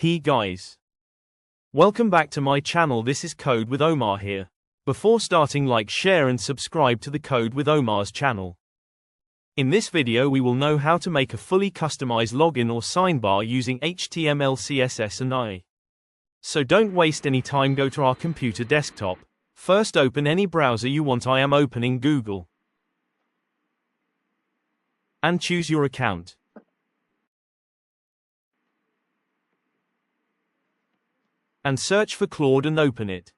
Hey guys. Welcome back to my channel. This is Code with Omar here. Before starting, like, share and subscribe to the Code with Omar's channel. In this video we will know how to make a fully customized login or signbar using HTML CSS and AI. So don't waste any time, go to our computer desktop. First open any browser you want. I am opening Google. And choose your account. And search for Claude and open it.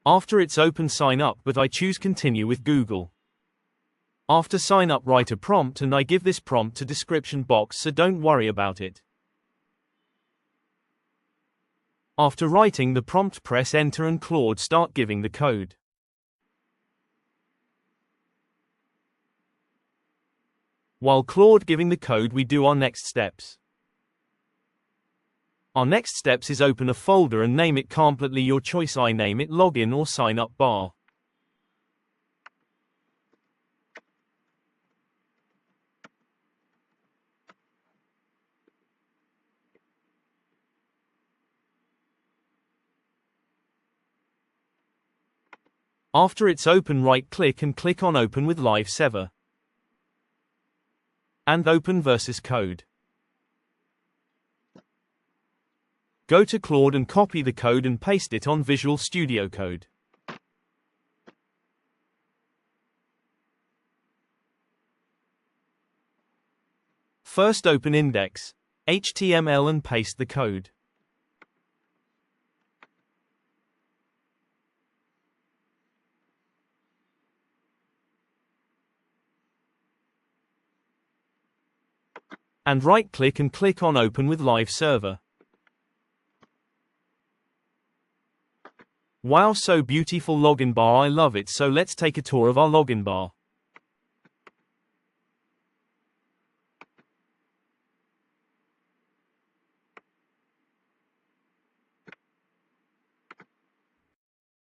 After it's open, sign up, but I choose continue with Google. After sign up, write a prompt, and I give this prompt to description box, so don't worry about it. After writing the prompt, press enter and Claude start giving the code. While Claude giving the code, we do our next steps. Our next steps is open a folder and name it completely your choice. I name it login or sign up bar. After it's open, right click and click on open with live server. And open versus code. Go to Claude and copy the code and paste it on Visual Studio Code. First open index.html and paste the code. And right click and click on open with live server. Wow, so beautiful login bar, I love it. So let's take a tour of our login bar.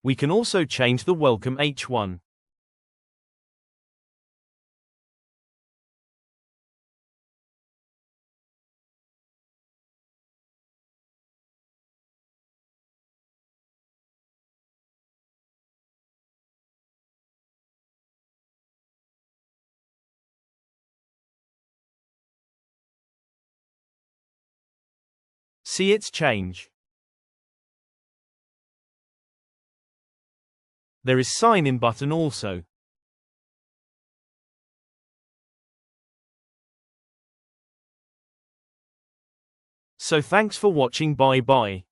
We can also change the welcome H1. See its change. There is sign in button also. So thanks for watching. Bye bye.